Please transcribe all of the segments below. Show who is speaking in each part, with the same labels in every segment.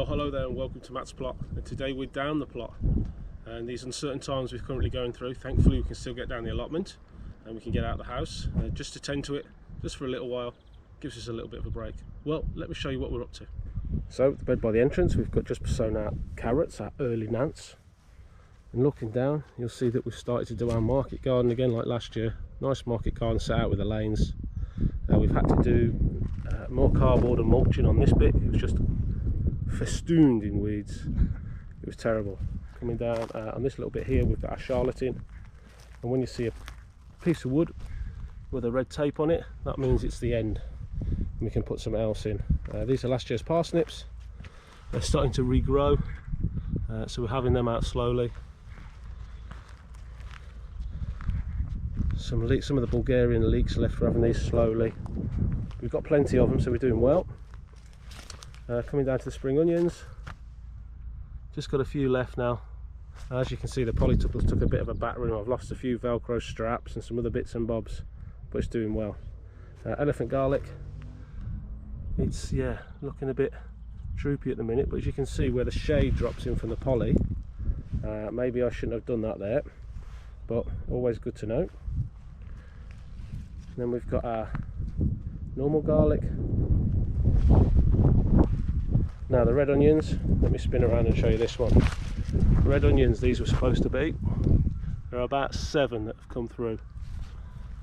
Speaker 1: Well, hello there and welcome to Matt's Plot, and today we're down the plot, and these uncertain times we're currently going through, thankfully we can still get down the allotment and we can get out of the house just to tend to it just for a little while. Gives us a little bit of a break. Well, let me show you what we're up to. So the bed by the entrance, we've got just sown out carrots, our early Nance, and looking down you'll see that we've started to do our market garden again like last year. Nice market garden set out with the lanes. We've had to do more cardboard and mulching on this bit. It was just festooned in weeds. It was terrible. Coming down on this little bit here, we've got our charlotte in, and when you see a piece of wood with a red tape on it, that means it's the end and we can put something else in. These are last year's parsnips. They're starting to regrow, so we're having them out slowly. Some of the Bulgarian leeks are left for having these slowly. We've got plenty of them, so we're doing well. Coming down to the spring onions, just got a few left now. As you can see, the polytuppers took a bit of a battering. I've lost a few velcro straps and some other bits and bobs, but it's doing well. Elephant garlic, it's looking a bit droopy at the minute, but as you can see where the shade drops in from the poly, maybe I shouldn't have done that there, but always good to know. And then we've got our normal garlic. Now the red onions, let me spin around and show you this one. Red onions, these were supposed to be. There are about 7 that have come through.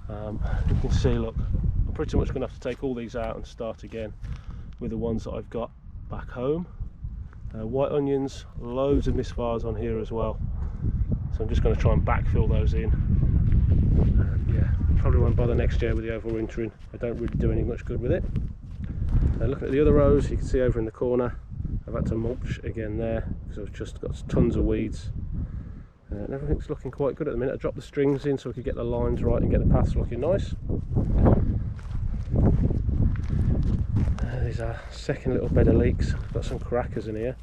Speaker 1: You can see, look, I'm pretty much going to have to take all these out and start again with the ones that I've got back home. White onions, loads of misfires on here as well. So I'm just going to try and backfill those in. Probably won't bother next year with the overwintering. I don't really do any much good with it. Looking at the other rows, you can see over in the corner I've had to mulch again there because I've just got tons of weeds, and everything's looking quite good at the minute. I dropped the strings in so we could get the lines right and get the paths looking nice. There's our second little bed of leeks. I've got some crackers in here.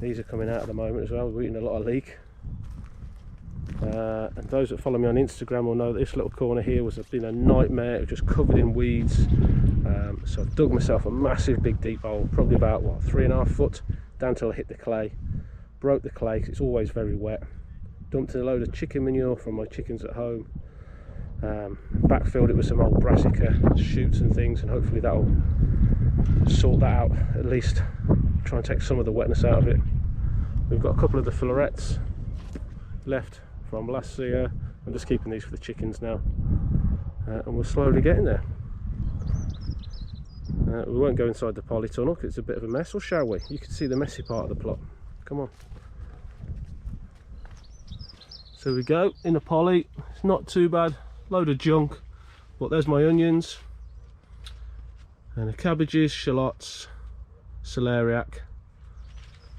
Speaker 1: These are coming out at the moment as well. We're eating a lot of leek. And those that follow me on Instagram will know that this little corner here has been a nightmare. It was just covered in weeds. So I've dug myself a massive big deep hole, probably about 3.5 foot down till I hit the clay. Broke the clay because it's always very wet. Dumped a load of chicken manure from my chickens at home. Backfilled it with some old brassica shoots and things, and hopefully that'll sort that out, at least try and take some of the wetness out of it. We've got a couple of the florets left from last year. I'm just keeping these for the chickens now, and we're slowly getting there. We won't go inside the polytunnel because it's a bit of a mess, or shall we? You can see the messy part of the plot. Come on. So we go in the poly. It's not too bad. Load of junk, but there's my onions and the cabbages, shallots, celeriac,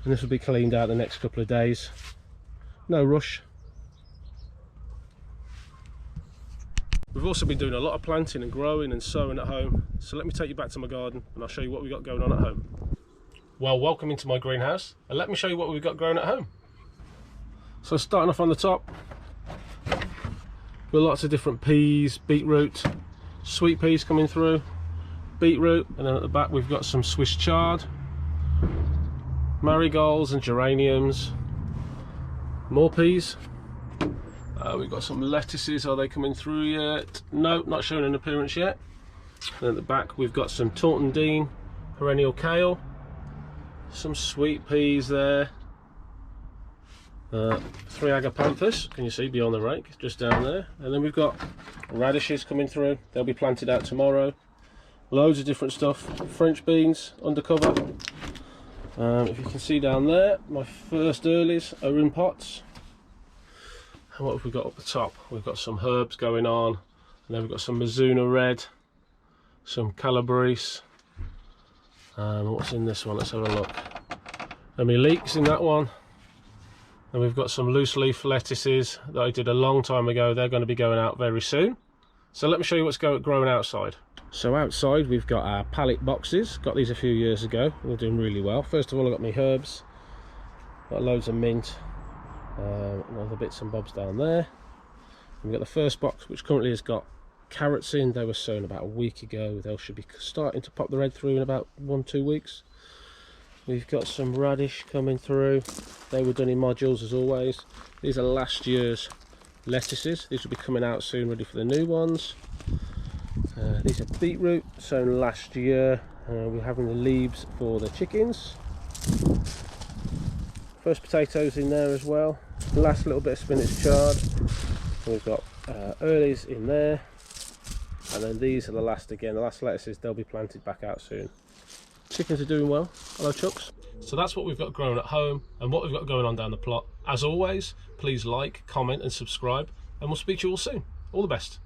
Speaker 1: and this will be cleaned out the next couple of days. No rush. We've also been doing a lot of planting and growing and sowing at home, so let me take you back to my garden and I'll show you what we've got going on at home. Well, welcome into my greenhouse, and let me show you what we've got growing at home. So starting off on the top, with lots of different peas, beetroot, sweet peas coming through, beetroot, and then at the back we've got some Swiss chard, marigolds and geraniums, more peas. We've got some lettuces. Are they coming through yet? No, not showing an appearance yet. And at the back we've got some Taunton Dean perennial kale, some sweet peas there, 3 agapanthus, can you see beyond the rake, just down there. And then we've got radishes coming through. They'll be planted out tomorrow. Loads of different stuff. French beans undercover. If you can see down there, my first earlies are in pots. And what have we got up the top? We've got some herbs going on, and then we've got some Mizuna red, some calabrese. What's in this one? Let's have a look. And my leeks in that one. And we've got some loose leaf lettuces that I did a long time ago. They're going to be going out very soon. So let me show you what's growing outside. So outside we've got our pallet boxes. Got these a few years ago. They're doing really well. First of all, I've got my herbs. Got loads of mint. And other bits and bobs down there. We've got the first box, which currently has got carrots in. They were sown about a week ago. They should be starting to pop the red through in about 1-2 weeks. We've got some radish coming through. They were done in modules as always. These are last year's lettuces. These will be coming out soon, ready for the new ones. These are beetroot, sown last year. We're having the leaves for the chickens. First potatoes in there as well. Last little bit of spinach chard. We've got earlies in there. And then these are the last again, the last lettuces. They'll be planted back out soon. Chickens are doing well. Hello Chucks. So that's what we've got growing at home and what we've got going on down the plot. As always, please like, comment and subscribe, and we'll speak to you all soon. All the best.